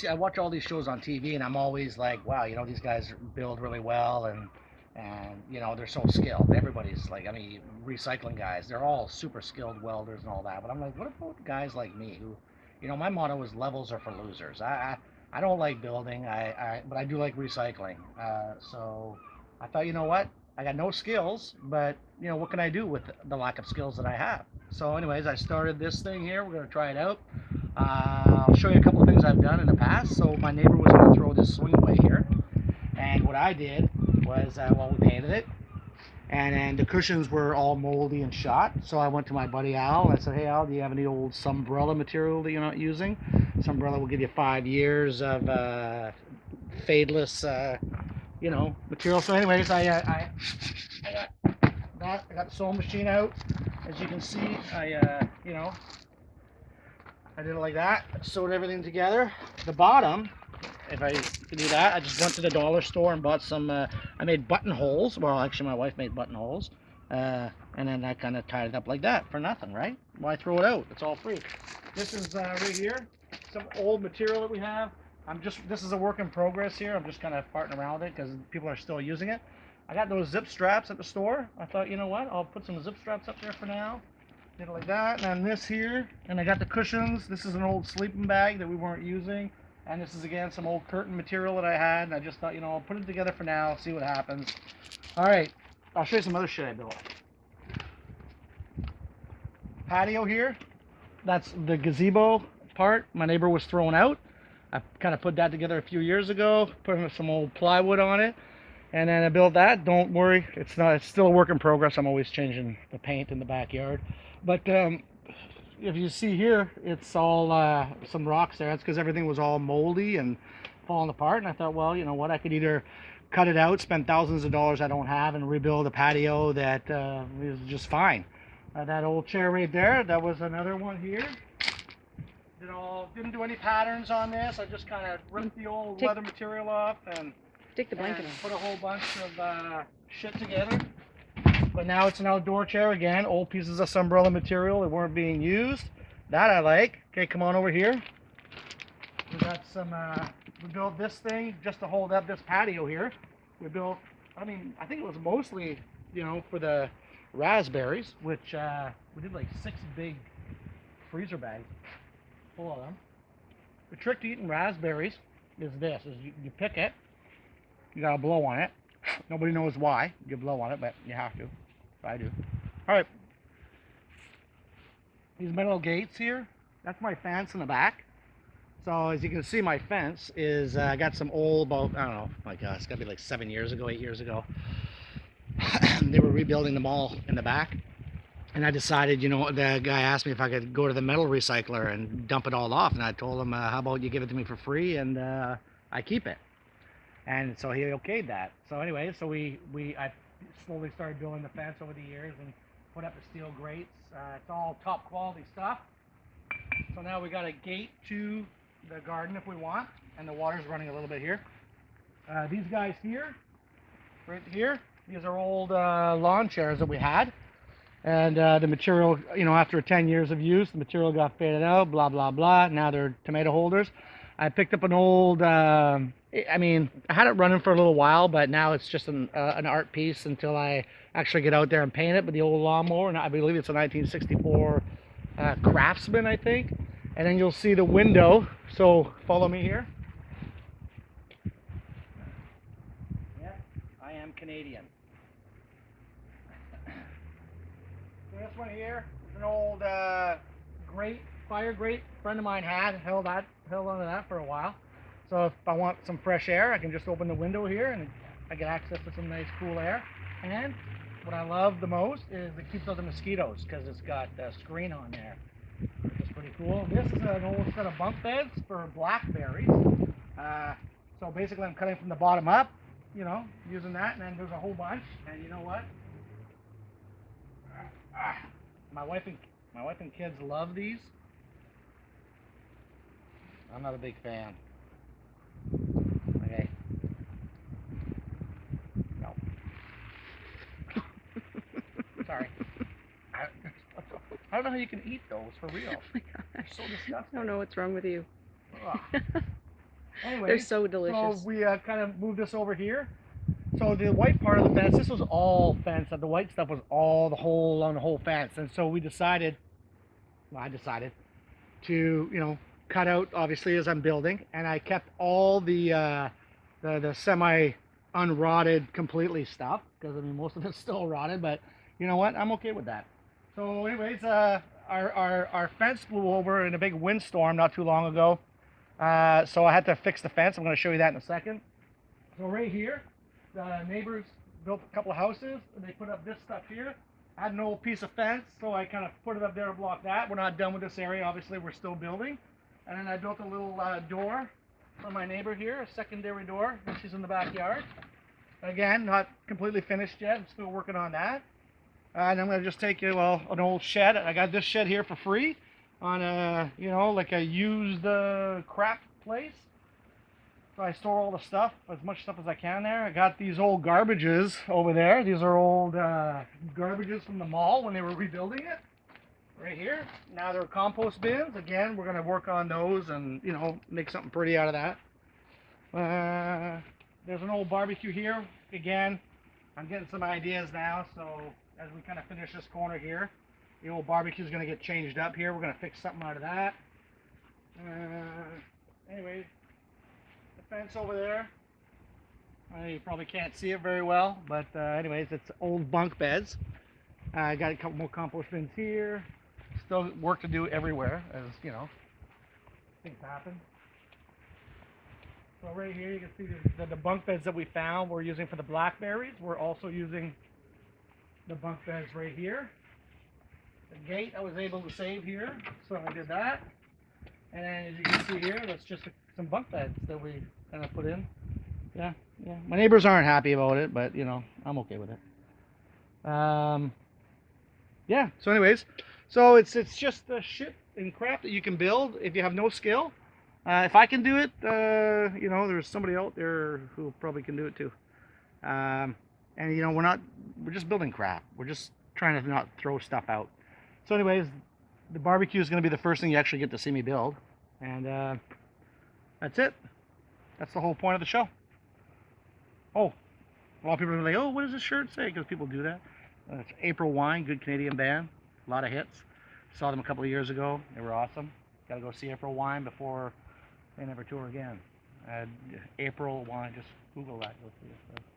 I watch all these shows on TV, and I'm always like, wow, these guys build really well, and they're so skilled. Everybody's like, I mean, recycling guys, they're all super skilled welders and all that. But I'm like, what about guys like me who, my motto is levels are for losers. I don't like building, but I do like recycling. So I thought, you know what? I got no skills, but what can I do with the lack of skills that I have? So, anyways, I started this thing here. We're gonna try it out. I'll show you a couple of things I've done in the past. So my neighbor was gonna throw this swing away here, and what I did was, well, we painted it, and then the cushions were all moldy and shot. So I went to my buddy Al. And I said, hey Al, do you have any old Sunbrella material that you're not using? Sunbrella will give you 5 years of fadeless, material. So, anyways, I got that. I got the sewing machine out. As you can see, I did it like that. Sewed everything together. The bottom, if I could do that, I just went to the dollar store and bought some. I made buttonholes. Well, actually, my wife made buttonholes, and then I kind of tied it up like that for nothing, right? Why throw it out? It's all free. This is right here, some old material that we have. This is a work in progress here. I'm just kind of farting around with it because people are still using it. I got those zip straps at the store. I thought, you know what? I'll put some zip straps up there for now. Did it like that, and then this here, and I got the cushions. This is an old sleeping bag that we weren't using, and this is again some old curtain material that I had, and I just thought, I'll put it together for now, see what happens. All right, I'll show you some other shit I built. Patio here, that's the gazebo part my neighbor was throwing out. I kind of put that together a few years ago, put some old plywood on it, and then I built that. Don't worry, it's still a work in progress. I'm always changing the paint in the backyard. But if you see here, it's all some rocks there. That's because everything was all moldy and falling apart. And I thought, well, you know what? I could either cut it out, spend thousands of dollars I don't have, and rebuild a patio that is just fine. That old chair right there, that was another one here. Didn't do any patterns on this. I just kind of ripped the old leather material off and take the blanket off. Put a whole bunch of shit together. But now it's an outdoor chair again. Old pieces of Sunbrella material that weren't being used. That I like. Okay, come on over here. We got some. We built this thing just to hold up this patio here. We built. I think it was mostly, for the raspberries, which we did like 6 big freezer bags full of them. The trick to eating raspberries is this: you pick it, you gotta blow on it. Nobody knows why you blow on it, but you have to. I do. All right. These metal gates here, that's my fence in the back. So as you can see, my fence is I got some old, I don't know, my God, it's gotta be like 7 years ago, 8 years ago. They were rebuilding them all in the back. And I decided, the guy asked me if I could go to the metal recycler and dump it all off. And I told him, how about you give it to me for free and I keep it. And so he okayed that. So anyway, I slowly started building the fence over the years and put up the steel grates. It's all top quality stuff. So now we got a gate to the garden if we want, and the water's running a little bit here. These guys here, right here, these are old lawn chairs that we had. And the material, after 10 years of use, the material got faded out, blah, blah, blah. Now they're tomato holders. I picked up an old, I had it running for a little while, but now it's just an art piece until I actually get out there and paint it with the old lawnmower. And I believe it's a 1964 Craftsman, I think. And then you'll see the window. So follow me here. Yeah, I am Canadian. This one here is an old fire grate a friend of mine had. Held onto that for a while. So if I want some fresh air, I can just open the window here and I get access to some nice cool air. And what I love the most is it keeps out the mosquitoes because it's got a screen on there. It's pretty cool. This is an old set of bunk beds for blackberries. So basically I'm cutting from the bottom up, using that, and then there's a whole bunch. And you know what? My wife and kids love these. I'm not a big fan. Okay. No. Sorry. I don't know how you can eat those for real. Oh my gosh. They're so disgusting. I don't know what's wrong with you. They're Anyways, so so delicious. we kind of moved this over here. So the white part of the fence, this was all fence. The white stuff was all the whole on the whole fence. And so we decided, well, I decided to, cut out obviously as I'm building, and I kept all the semi unrotted completely stuff because I mean most of it's still rotted, but you know what? I'm okay with that. So, anyways, our fence blew over in a big windstorm not too long ago. So I had to fix the fence. I'm going to show you that in a second. So right here, the neighbors built a couple of houses, and they put up this stuff here. I had an old piece of fence, so I kind of put it up there to block that. We're not done with this area, obviously, we're still building. And then I built a little door for my neighbor here, a secondary door, and she's in the backyard. Again, not completely finished yet, I'm still working on that. And I'm going to just take you, well, an old shed. I got this shed here for free on a, like a used crap place. So I store all the stuff, as much stuff as I can there. I got these old garbages over there. These are old garbages from the mall when they were rebuilding it. Right here. Now they're compost bins. Again, we're going to work on those and, make something pretty out of that. There's an old barbecue here. Again, I'm getting some ideas now. So as we kind of finish this corner here, the old barbecue is going to get changed up here. We're going to fix something out of that. Anyways, the fence over there. You probably can't see it very well, but anyways, it's old bunk beds. I got a couple more compost bins here. Still work to do everywhere, as things happen. So right here, you can see the bunk beds that we found we're using for the blackberries. We're also using the bunk beds right here. The gate I was able to save here, so I did that. And then as you can see here, that's just some bunk beds that we kind of put in. Yeah, yeah. My neighbors aren't happy about it, but I'm okay with it. Yeah. So, anyways, so it's just the shit and crap that you can build if you have no skill. If I can do it, there's somebody out there who probably can do it too. And we're just building crap. We're just trying to not throw stuff out. So, anyways, the barbecue is going to be the first thing you actually get to see me build, and that's it. That's the whole point of the show. Oh, a lot of people are like, "Oh, what does this shirt say?" Because people do that. It's April Wine, good Canadian band, a lot of hits. Saw them a couple of years ago. They were awesome. Got to go see April Wine before they never tour again. April Wine, just Google that. You'll see it.